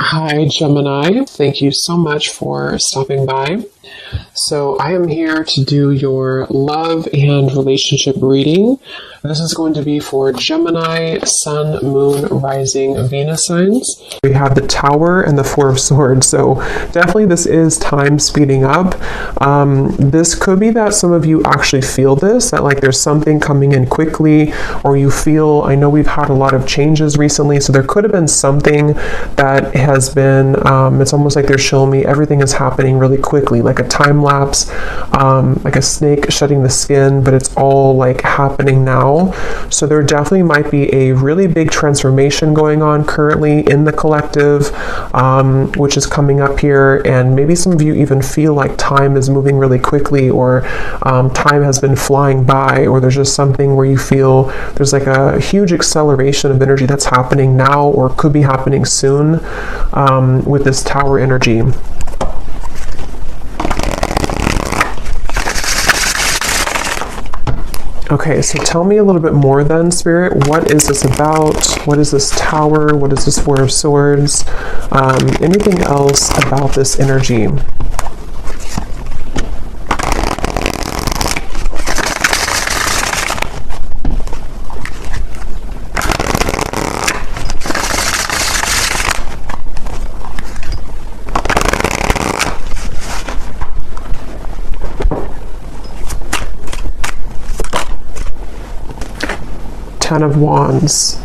Hi, Gemini. Thank you so much for stopping by. So, I am here to do your love and relationship reading. This is going to be for Gemini, Sun, Moon, Rising, Venus signs. We have the Tower and the Four of Swords. So, definitely this is time speeding up. This could be that some of you actually feel this, that like there's something coming in quickly, or you feel, I know we've had a lot of changes recently, so there could have been something that has been, it's almost like they're showing me everything is happening really quickly, like a time lapse, like a snake shedding the skin, but it's all like happening now. So there definitely might be a really big transformation going on currently in the collective, which is coming up here, and maybe some of you even feel like time is moving really quickly, or time has been flying by, or there's just something where you feel there's like a huge acceleration of energy that's happening now or could be happening soon with this Tower energy. Okay, so tell me a little bit more then, Spirit. What is this about? What is this Tower? What is this Four of Swords? Anything else about this energy? Ten of Wands.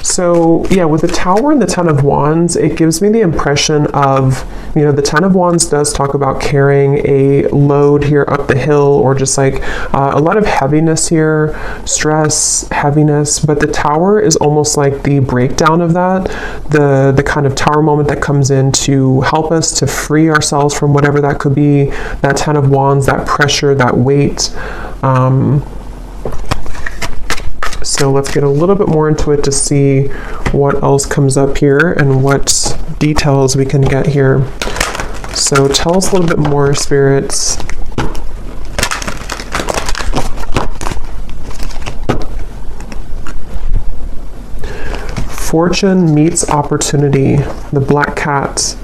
So yeah, with the Tower and the Ten of Wands, it gives me the impression of, you know, the Ten of Wands does talk about carrying a load here up the hill, or just like a lot of heaviness here, stress, heaviness, but the Tower is almost like the breakdown of that, the kind of Tower moment that comes in to help us to free ourselves from whatever that could be, that Ten of Wands, that pressure, that weight. So let's get a little bit more into it to see what else comes up here and what details we can get here. So tell us a little bit more, spirits. Fortune meets opportunity, the Black Cat.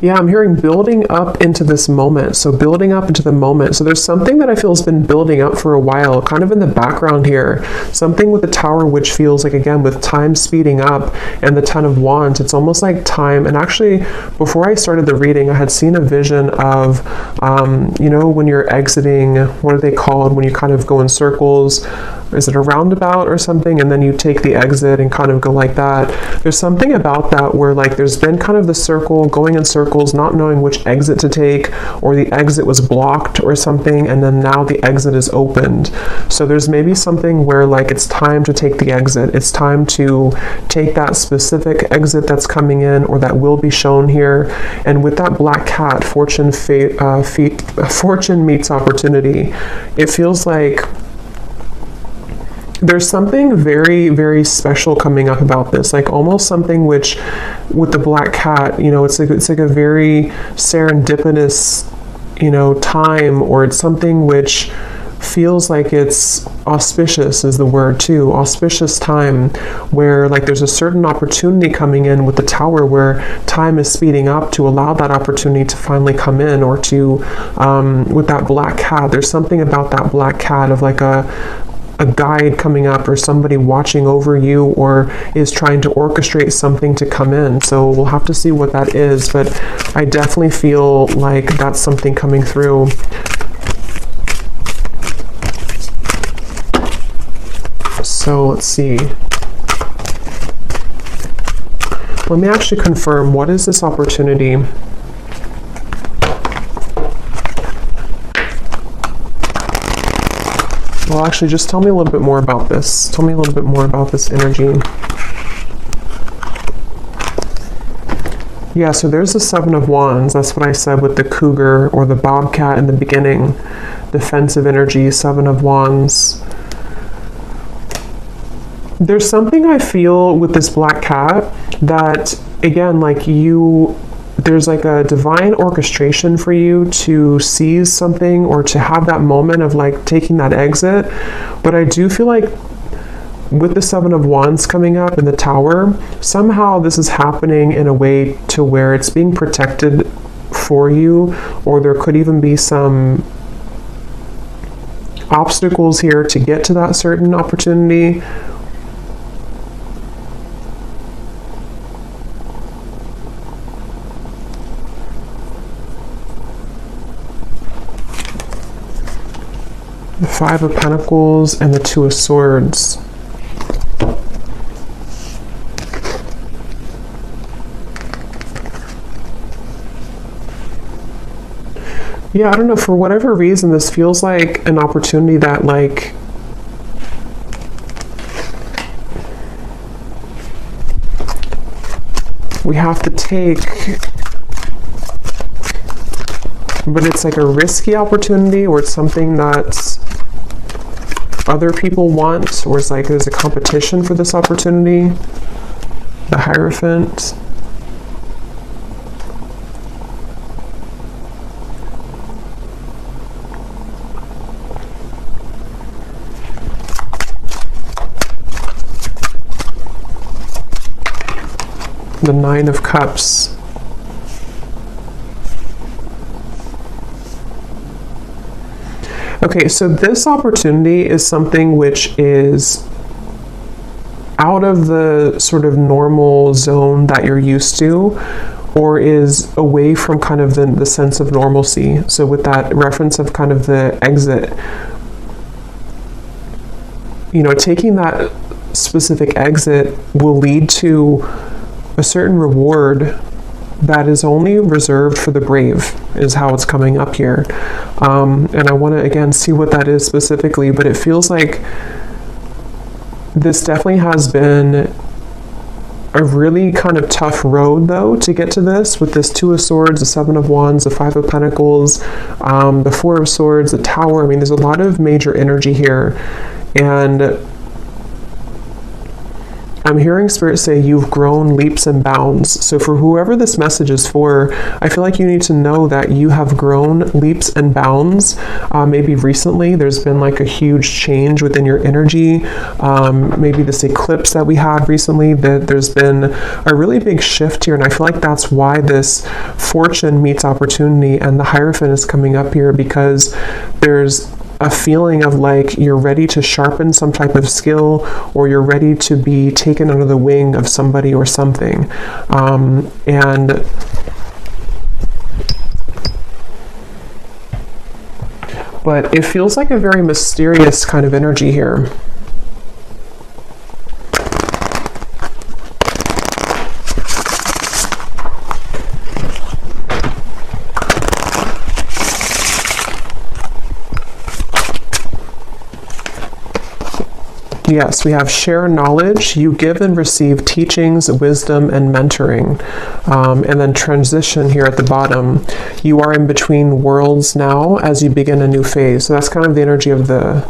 Yeah, I'm hearing building up into this moment. So building up into the moment. So there's something that I feel has been building up for a while, kind of in the background here. Something with the Tower, which feels like, again, with time speeding up, and the Ten of Wands, it's almost like time. And actually, before I started the reading, I had seen a vision of, you know, when you're exiting, what are they called? When you kind of go in circles. Is it a roundabout or something? And then you take the exit and kind of go like that. There's something about that where like there's been kind of the circle, going in circles, not knowing which exit to take, or the exit was blocked or something, and then now the exit is opened. So there's maybe something where like it's time to take the exit. It's time to take that specific exit that's coming in, or that will be shown here. And with that Black Cat, fortune meets opportunity. It feels like there's something very, very special coming up about this, like almost something which, with the Black Cat, you know, it's like a very serendipitous, you know, time, or it's something which feels like it's auspicious is the word too, auspicious time, where like there's a certain opportunity coming in with the Tower, where time is speeding up to allow that opportunity to finally come in, or to, with that Black Cat, there's something about that Black Cat of like a guide coming up, or somebody watching over you, or is trying to orchestrate something to come in. So we'll have to see what that is, but I definitely feel like that's something coming through. So let's see. Let me actually confirm, what is this opportunity? Well, actually, just tell me a little bit more about this. Tell me a little bit more about this energy. Yeah, so there's the Seven of Wands. That's what I said with the cougar or the bobcat in the beginning. Defensive energy, Seven of Wands. There's something I feel with this Black Cat that, again, like you there's like a divine orchestration for you to seize something or to have that moment of like taking that exit. But I do feel like with the Seven of Wands coming up in the Tower, somehow this is happening in a way to where it's being protected for you, or there could even be some obstacles here to get to that certain opportunity. The Five of Pentacles and the Two of Swords. Yeah, I don't know, for whatever reason, this feels like an opportunity that, like, we have to take, but it's like a risky opportunity, or it's something that other people want, or it's like there's a competition for this opportunity. The Hierophant. The Nine of Cups. Okay, so this opportunity is something which is out of the sort of normal zone that you're used to, or is away from kind of the sense of normalcy. So with that reference of kind of the exit, you know, taking that specific exit will lead to a certain reward that is only reserved for the brave, is how it's coming up here. And I want to again see what that is specifically, but it feels like this definitely has been a really kind of tough road though to get to this, with this Two of Swords, the Seven of Wands, the Five of Pentacles, the Four of Swords, the Tower. I mean, there's a lot of major energy here, and I'm hearing Spirit say you've grown leaps and bounds. So for whoever this message is for, I feel like you need to know that you have grown leaps and bounds. Maybe recently there's been like a huge change within your energy. Maybe this eclipse that we had recently, that there's been a really big shift here. And I feel like that's why this fortune meets opportunity and the Hierophant is coming up here, because there's a feeling of like you're ready to sharpen some type of skill, or you're ready to be taken under the wing of somebody or something. But it feels like a very mysterious kind of energy here. Yes, we have share knowledge. You give and receive teachings, wisdom, and mentoring. And then transition here at the bottom. You are in between worlds now as you begin a new phase. So that's kind of the energy of the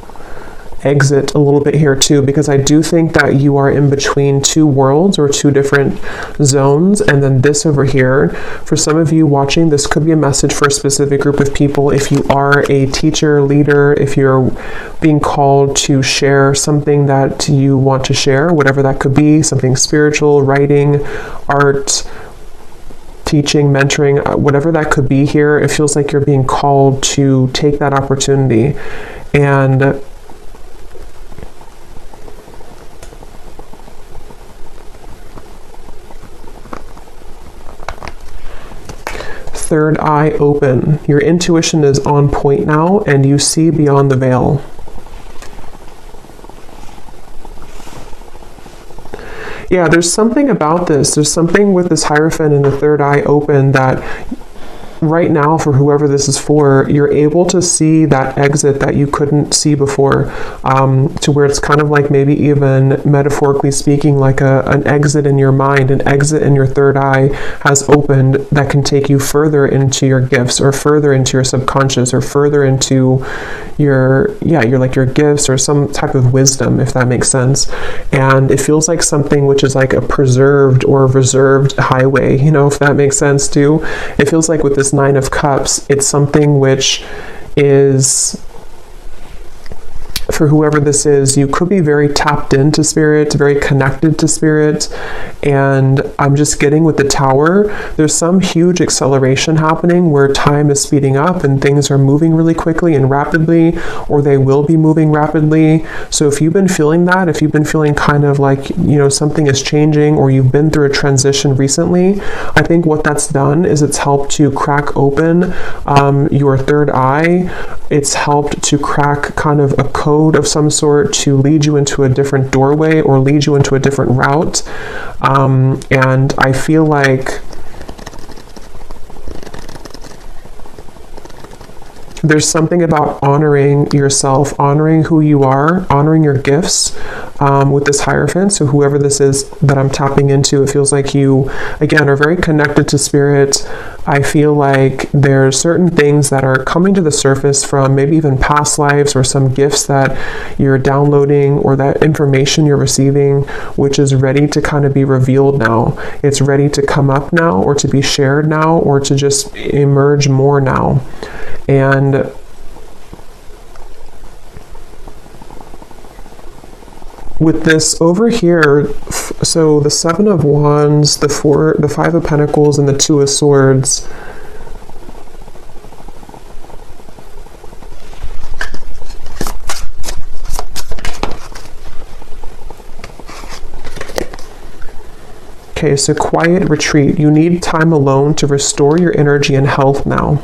exit a little bit here too, because I do think that you are in between two worlds or two different zones. And then this over here, for some of you watching, this could be a message for a specific group of people. If you are a teacher, leader, if you're being called to share something that you want to share, whatever that could be, something spiritual, writing, art, teaching, mentoring, whatever that could be here, it feels like you're being called to take that opportunity. And third eye open. Your intuition is on point now, and you see beyond the veil. Yeah, there's something about this. There's something with this Hierophant and the third eye open that right now, for whoever this is for, you're able to see that exit that you couldn't see before, to where it's kind of like, maybe even metaphorically speaking, like an exit in your mind, an exit in your third eye has opened that can take you further into your gifts, or further into your subconscious, or further into your gifts, or some type of wisdom, if that makes sense. And it feels like something which is like a preserved or reserved highway, if that makes sense too. It feels like with this Nine of Cups, it's something which is, for whoever this is, you could be very tapped into spirit, very connected to spirit. And I'm just getting with the Tower, there's some huge acceleration happening where time is speeding up and things are moving really quickly and rapidly, or they will be moving rapidly. So if you've been feeling that, if you've been feeling kind of like, something is changing, or you've been through a transition recently, I think what that's done is it's helped to crack open your third eye. It's helped to crack kind of a code of some sort to lead you into a different doorway, or lead you into a different route. And I feel like there's something about honoring yourself, honoring who you are, honoring your gifts, with this Hierophant. So whoever this is that I'm tapping into, it feels like you, again, are very connected to spirit. I feel like there's certain things that are coming to the surface from maybe even past lives, or some gifts that you're downloading, or that information you're receiving, which is ready to kind of be revealed now. It's ready to come up now, or to be shared now, or to just emerge more now. And with this over here, so the Seven of Wands, the Five of Pentacles, and the Two of Swords, okay, so quiet retreat. You need time alone to restore your energy and health now.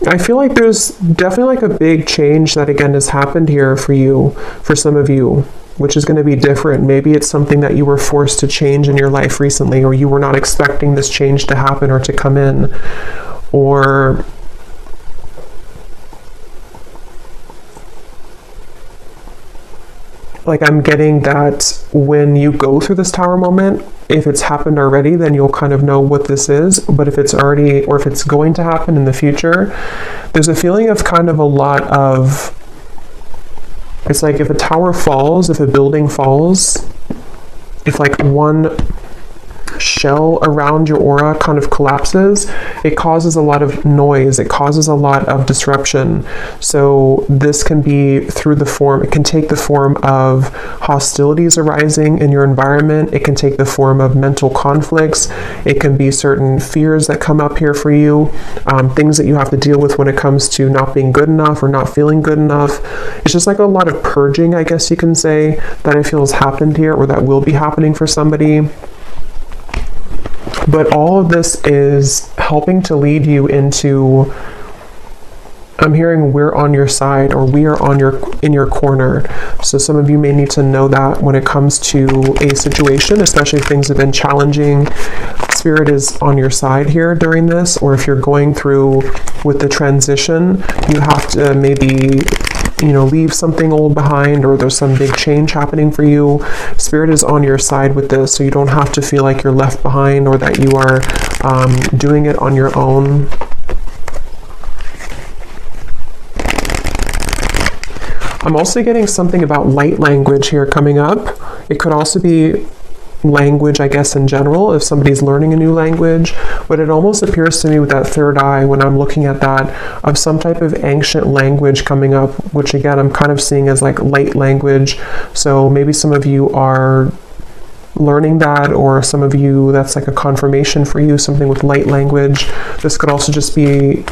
I feel like there's definitely like a big change that again has happened here for you, for some of you, which is going to be different. Maybe it's something that you were forced to change in your life recently, or you were not expecting this change to happen or to come in, or like I'm getting that when you go through this Tower moment, if it's happened already, then you'll kind of know what this is. But if it's already, or if it's going to happen in the future, there's a feeling of kind of a lot of, it's like if a tower falls, if a building falls, if like one shell around your aura kind of collapses, it causes a lot of noise, it causes a lot of disruption. So this can be through the form, it can take the form of hostilities arising in your environment, it can take the form of mental conflicts, it can be certain fears that come up here for you, things that you have to deal with when it comes to not being good enough or not feeling good enough. It's just like a lot of purging, I guess you can say, that I feel has happened here, or that will be happening for somebody. But all of this is helping to lead you into, I'm hearing we're on your side, or we are in your corner. So some of you may need to know that when it comes to a situation, especially if things have been challenging, Spirit is on your side here during this. Or if you're going through with the transition, you have to maybe leave something old behind, or there's some big change happening for you. Spirit is on your side with this, so you don't have to feel like you're left behind, or that you are doing it on your own. I'm also getting something about light language here coming up. It could also be language, I guess, in general, if somebody's learning a new language, but it almost appears to me with that third eye, when I'm looking at that, of some type of ancient language coming up, which again, I'm kind of seeing as like light language. So maybe some of you are learning that, or some of you, that's like a confirmation for you, something with light language. This could also just be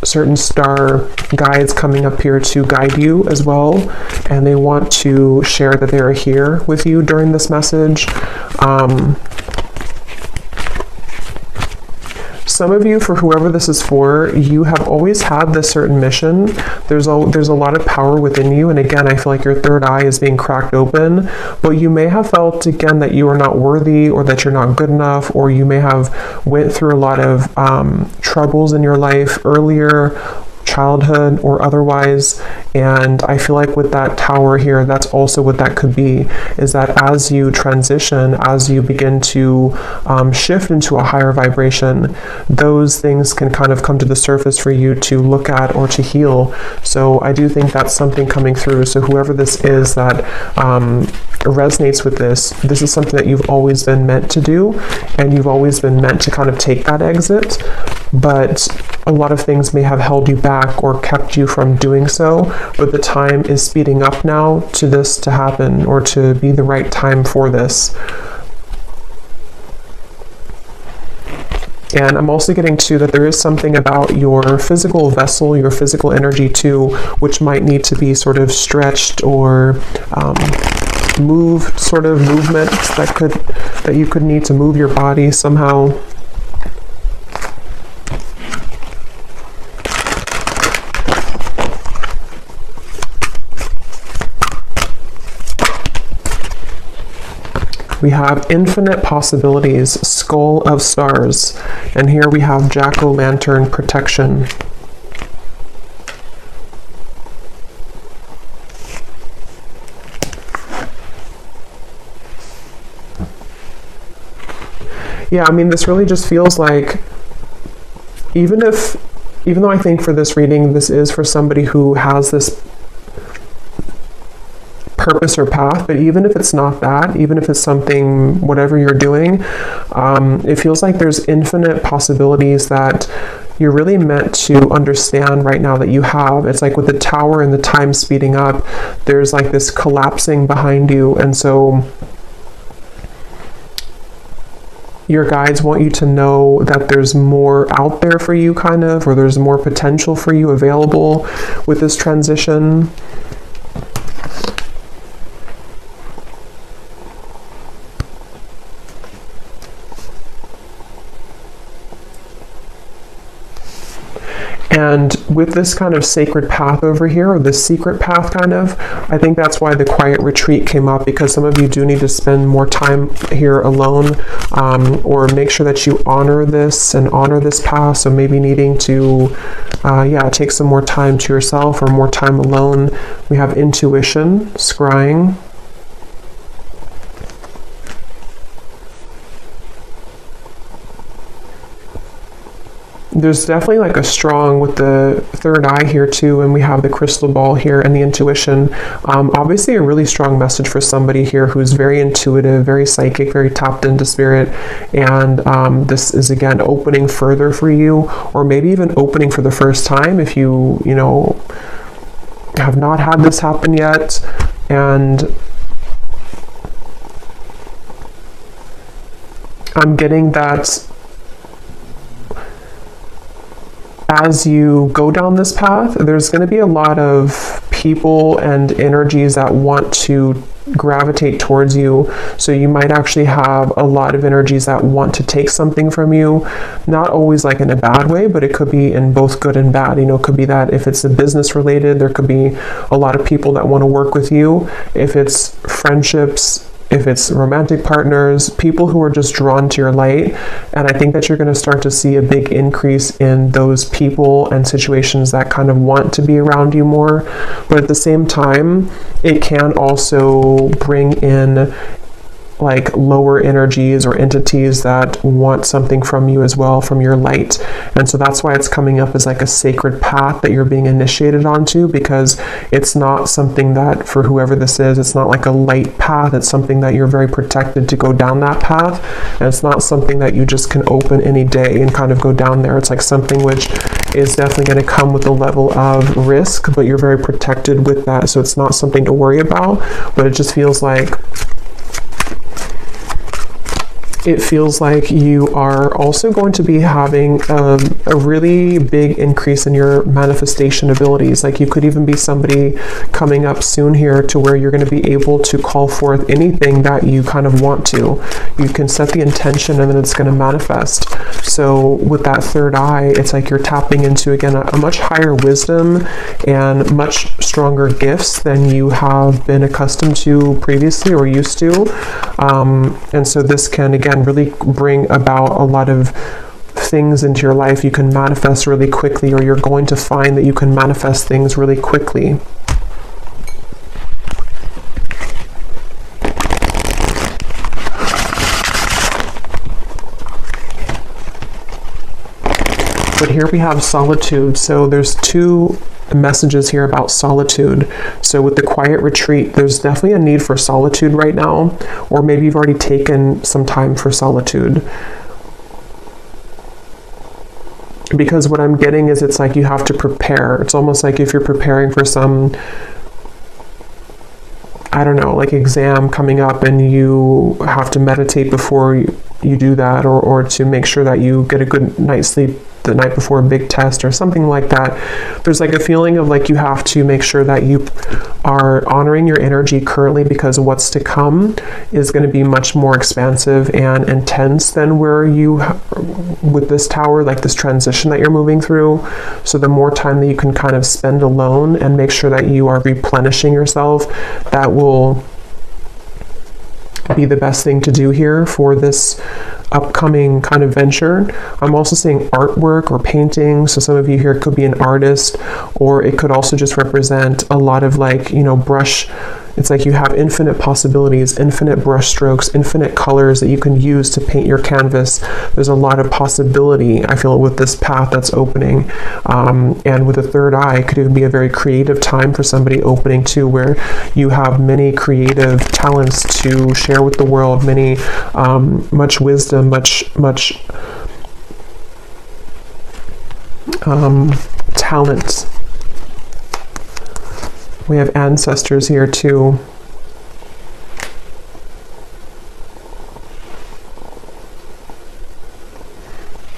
certain star guides coming up here to guide you as well, and they want to share that they are here with you during this message. Some of you, for whoever this is for, you have always had this certain mission. There's a lot of power within you, and again, I feel like your third eye is being cracked open, but you may have felt, again, that you are not worthy, or that you're not good enough, or you may have went through a lot of troubles in your life earlier, childhood or otherwise. And I feel like with that tower here, that's also what that could be, is that as you transition, as you begin to shift into a higher vibration, those things can kind of come to the surface for you to look at or to heal. So I do think that's something coming through. So whoever this is that resonates with this is something that you've always been meant to do, and you've always been meant to kind of take that exit, but a lot of things may have held you back or kept you from doing so, but the time is speeding up now to this to happen, or to be the right time for this. And I'm also getting to that there is something about your physical vessel, your physical energy too, which might need to be sort of stretched or moved, sort of movements that you could need to move your body somehow. We have infinite possibilities, skull of stars, and here we have jack-o'-lantern protection. Yeah, I mean, this really just feels like, even though I think for this reading, this is for somebody who has this purpose or path, but even if it's not that, even if it's something, whatever you're doing, it feels like there's infinite possibilities that you're really meant to understand right now that you have. It's like with the tower and the time speeding up, there's like this collapsing behind you, and so your guides want you to know that there's more out there for you, kind of, or there's more potential for you available with this transition. And with this kind of sacred path over here, or this secret path kind of, I think that's why the quiet retreat came up, because some of you do need to spend more time here alone, or make sure that you honor this and honor this path. So maybe needing to, take some more time to yourself or more time alone. We have intuition, scrying. There's definitely like a strong with the third eye here too, and we have the crystal ball here and the intuition. Obviously a really strong message for somebody here who's very intuitive, very psychic, very tapped into spirit, and this is again opening further for you, or maybe even opening for the first time if you have not had this happen yet. And I'm getting that as you go down this path, there's going to be a lot of people and energies that want to gravitate towards you. So you might actually have a lot of energies that want to take something from you, not always like in a bad way, but it could be in both good and bad. It could be that if it's a business related, there could be a lot of people that want to work with you. If it's friendships, if it's romantic partners, people who are just drawn to your light. And I think that you're going to start to see a big increase in those people and situations that kind of want to be around you more. But at the same time, it can also bring in like lower energies or entities that want something from you as well, from your light. And so that's why it's coming up as like a sacred path that you're being initiated onto, because it's not something that, for whoever this is, it's not like a light path. It's something that you're very protected to go down that path. And it's not something that you just can open any day and kind of go down there. It's like something which is definitely going to come with a level of risk, but you're very protected with that. So it's not something to worry about, but it just feels like it feels like you are also going to be having a really big increase in your manifestation abilities. Like you could even be somebody coming up soon here to where you're going to be able to call forth anything that you kind of want to. You can set the intention and then it's going to manifest. So with that third eye, it's like you're tapping into, again, a much higher wisdom and much stronger gifts than you have been accustomed to previously or used to. And so this can, again, really bring about a lot of things into your life. You can manifest really quickly, or you're going to find that you can manifest things really quickly. But here we have solitude. So there's two messages here about solitude. So with the quiet retreat, there's definitely a need for solitude right now, or maybe you've already taken some time for solitude. Because what I'm getting is it's like you have to prepare. It's almost like if you're preparing for some, I don't know, like exam coming up and you have to meditate before you do that, or to make sure that you get a good night's sleep the night before a big test or something like that. There's like a feeling of like you have to make sure that you are honoring your energy currently, because what's to come is going to be much more expansive and intense than where you with this tower, like this transition that you're moving through. So the more time that you can kind of spend alone and make sure that you are replenishing yourself, that will be the best thing to do here for this upcoming kind of venture. I'm also seeing artwork or painting. So some of you here could be an artist, or it could also just represent a lot of like, you know, brush. It's like you have infinite possibilities, infinite brush strokes, infinite colors that you can use to paint your canvas. There's a lot of possibility, I feel, with this path that's opening. And with a third eye, it could even be a very creative time for somebody opening too, where you have many creative talents to share with the world, many, much wisdom, much talent. We have ancestors here too.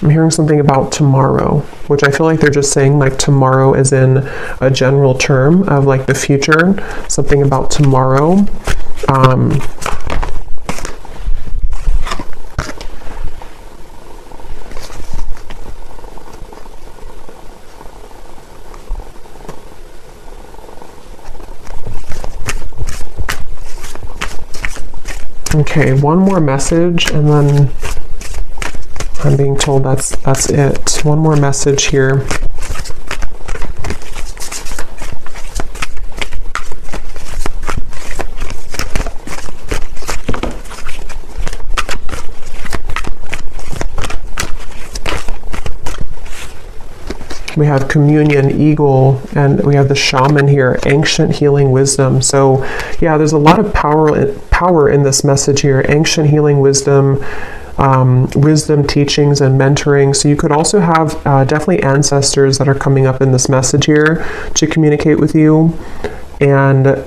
I'm hearing something about tomorrow, which I feel like they're just saying like tomorrow as in a general term of like the future, something about tomorrow. Okay, one more message, and then I'm being told that's it. One more message here. We have communion, eagle, and we have the shaman here, ancient healing wisdom. So yeah, there's a lot of power in this message here. Ancient healing wisdom, wisdom teachings and mentoring. So you could also have definitely ancestors that are coming up in this message here to communicate with you. And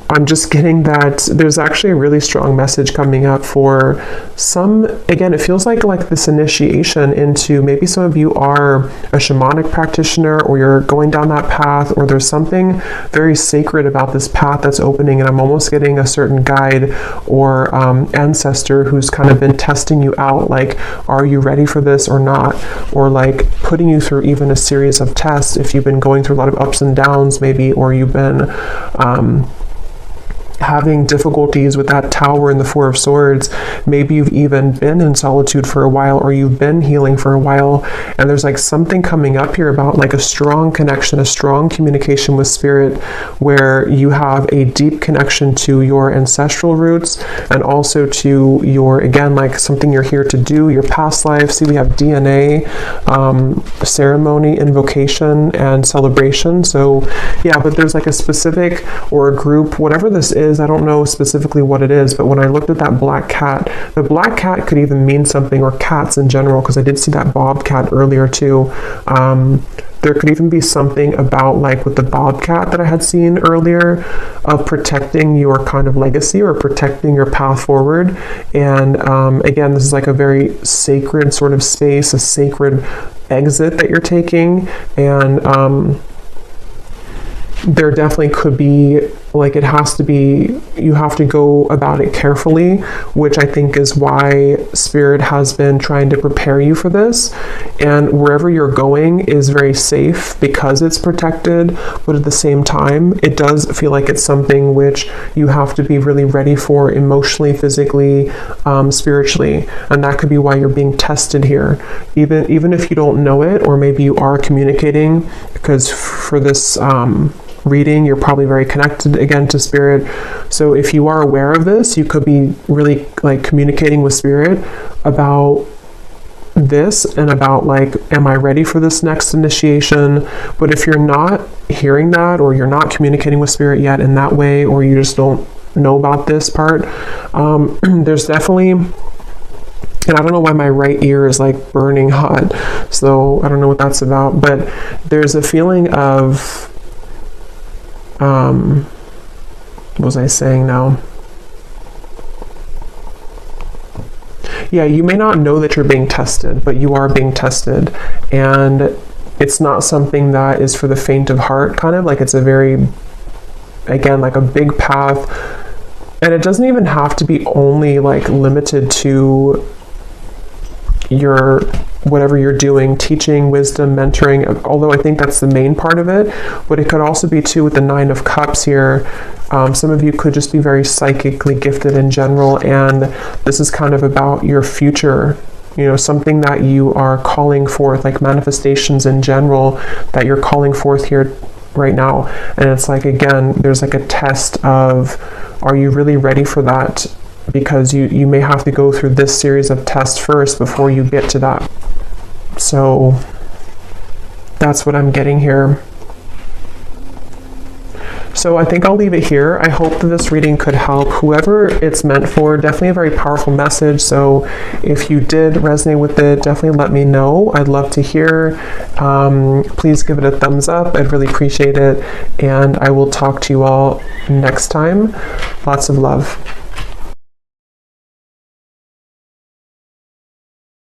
I'm just getting that there's actually a really strong message coming up for some. Again, it feels like this initiation into, maybe some of you are a shamanic practitioner, or you're going down that path, or there's something very sacred about this path that's opening, and I'm almost getting a certain guide or ancestor who's kind of been testing you out, like, are you ready for this or not? Or like putting you through even a series of tests if you've been going through a lot of ups and downs maybe, or you've been having difficulties with that tower in the Four of Swords. Maybe you've even been in solitude for a while, or you've been healing for a while, and there's like something coming up here about like a strong connection, a strong communication with spirit, where you have a deep connection to your ancestral roots, and also to your, again, like something you're here to do, your past life. See, we have DNA, ceremony, invocation, and celebration. So yeah, but there's like a specific or a group, whatever this is, I don't know specifically what it is, but when I looked at that black cat, the black cat could even mean something, or cats in general, because I did see that bobcat earlier too. There could even be something about, like with the bobcat that I had seen earlier, of protecting your kind of legacy or protecting your path forward. And again, this is like a very sacred sort of space, a sacred exit that you're taking. And there definitely could be, like, it has to be, you have to go about it carefully, which I think is why Spirit has been trying to prepare you for this. And wherever you're going is very safe because it's protected, but at the same time, it does feel like it's something which you have to be really ready for emotionally, physically, spiritually. And that could be why you're being tested here. Even if you don't know it, or maybe you are communicating, because for this reading, you're probably very connected again to Spirit. So if you are aware of this, you could be really like communicating with Spirit about this and about, like, am I ready for this next initiation? But if you're not hearing that, or you're not communicating with Spirit yet in that way, or you just don't know about this part, there's definitely, and I don't know why my right ear is like burning hot, so I don't know what that's about, but there's a feeling of what was I saying now? Yeah, you may not know that you're being tested, but you are being tested. And it's not something that is for the faint of heart, kind of like, it's a very, again, like a big path. And it doesn't even have to be only like limited to your whatever you're doing, teaching, wisdom, mentoring, although I think that's the main part of it. But it could also be too with the Nine of Cups here. Some of you could just be very psychically gifted in general, and this is kind of about your future, you know, something that you are calling forth, like manifestations in general that you're calling forth here right now. And it's like, again, there's like a test of, are you really ready for that? Because you may have to go through this series of tests first before you get to that. So that's what I'm getting here. So I think I'll leave it here. I hope that this reading could help whoever it's meant for. Definitely a very powerful message. So if you did resonate with it, definitely let me know. I'd love to hear. Please give it a thumbs up. I'd really appreciate it. And I will talk to you all next time. Lots of love.